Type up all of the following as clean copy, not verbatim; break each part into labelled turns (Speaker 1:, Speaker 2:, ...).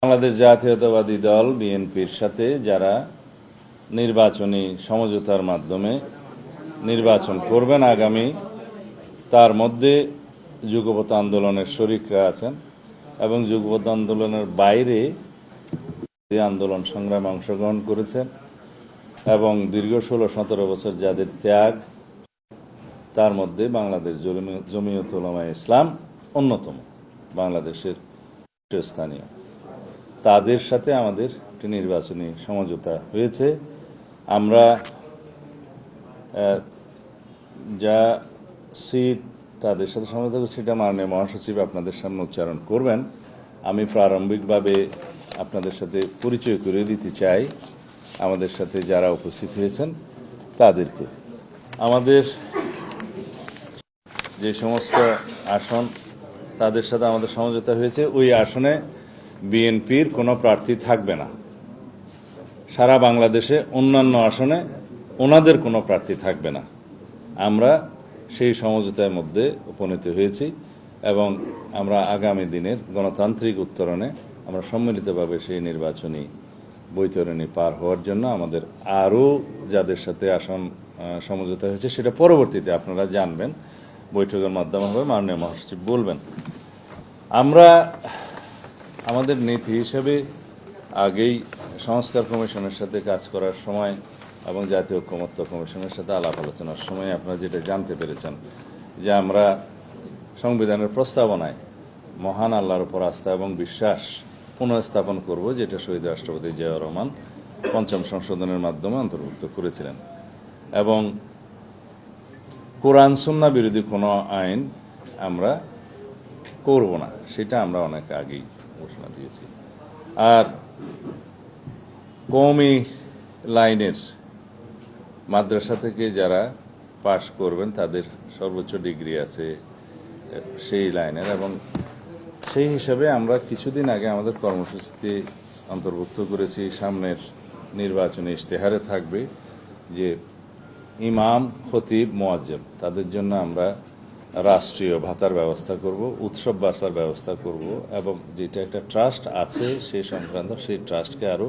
Speaker 1: বাংলাদেশ জাতীয়তাবাদী দল বিএনপির সাথে যারা নির্বাচনী সমঝোতার মাধ্যমে নির্বাচন করবেন আগামী, তার মধ্যে যুগপৎ আন্দোলনের শরিকরা আছেন এবং যুগপৎ আন্দোলনের বাইরে আন্দোলন সংগ্রামে অংশগ্রহণ করেছেন এবং দীর্ঘ 16-17 বছর যাদের ত্যাগ, তার মধ্যে বাংলাদেশ জমিয়ত উলামায়ে ইসলাম অন্যতম, বাংলাদেশের শীর্ষস্থানীয়। তাদের সাথে আমাদের একটি নির্বাচনী সমঝোতা হয়েছে। আমরা যা সিট তাদের সাথে সমঝোতা করছি, সেটা মাননীয় মহাসচিব আপনাদের সামনে উচ্চারণ করবেন। আমি প্রারম্ভিকভাবে আপনাদের সাথে পরিচয় করে দিতে চাই আমাদের সাথে যারা উপস্থিত হয়েছেন তাদেরকে। আমাদের যে সমস্ত আসন তাদের সাথে আমাদের সমঝোতা হয়েছে, ওই আসনে বিএনপির কোনো প্রার্থী থাকবে না। সারা বাংলাদেশে অন্যান্য আসনে ওনাদের কোনো প্রার্থী থাকবে না। আমরা সেই সমঝোতার মধ্যে উপনীত হয়েছি এবং আমরা আগামী দিনের গণতান্ত্রিক উত্তরণে আমরা সম্মিলিতভাবে সেই নির্বাচনী বৈতরণী পার হওয়ার জন্য আমাদের আরও যাদের সাথে আসন সমঝোতা হয়েছে সেটা পরবর্তীতে আপনারা জানবেন, বৈঠকের মাধ্যমে হবে, মাননীয় মহাসচিব বলবেন। আমরা আমাদের নীতি হিসেবে আগেই সংস্কার কমিশনের সাথে কাজ করার সময় এবং জাতীয় ঐক্যমত্য কমিশনের সাথে আলাপ আলোচনার সময় আপনারা যেটা জানতে পেরেছেন যে আমরা সংবিধানের প্রস্তাবনায় মহান আল্লাহর উপর আস্থা এবং বিশ্বাস পুনঃস্থাপন করব, যেটা শহীদ রাষ্ট্রপতি জিয়াউর রহমান ৫ম সংশোধনের মাধ্যমে অন্তর্ভুক্ত করেছিলেন, এবং কোরআন সুন্নাহ বিরোধী কোনো আইন আমরা করব না, সেটা আমরা অনেক আগেই ঘোষণা দিয়েছি। আর কওমি লাইনের মাদ্রাসা থেকে যারা পাশ করবেন তাদের সর্বোচ্চ ডিগ্রি আছে সেই লাইনের, এবং সেই হিসাবে আমরা কিছুদিন আগে আমাদের কর্মসূচিতে অন্তর্ভুক্ত করেছি, সামনের নির্বাচনী ইশতেহারে থাকবে যে ইমাম, খতিব, মুয়াজ্জিম তাদের জন্য আমরা রাষ্ট্রীয় ভাতার ব্যবস্থা করব, উৎসব বাসার ব্যবস্থা করব, এবং যেটা একটা ট্রাস্ট আছে সেই সংক্রান্ত সেই ট্রাস্টকে আরও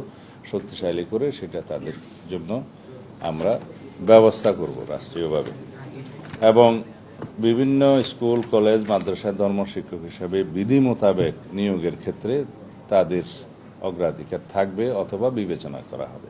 Speaker 1: শক্তিশালী করে সেটা তাদের জন্য আমরা ব্যবস্থা করব রাষ্ট্রীয়ভাবে। এবং বিভিন্ন স্কুল, কলেজ, মাদ্রাসায় ধর্ম শিক্ষক হিসাবে বিধি মোতাবেক নিয়োগের ক্ষেত্রে তাদের অগ্রাধিকার থাকবে অথবা বিবেচনা করা হবে।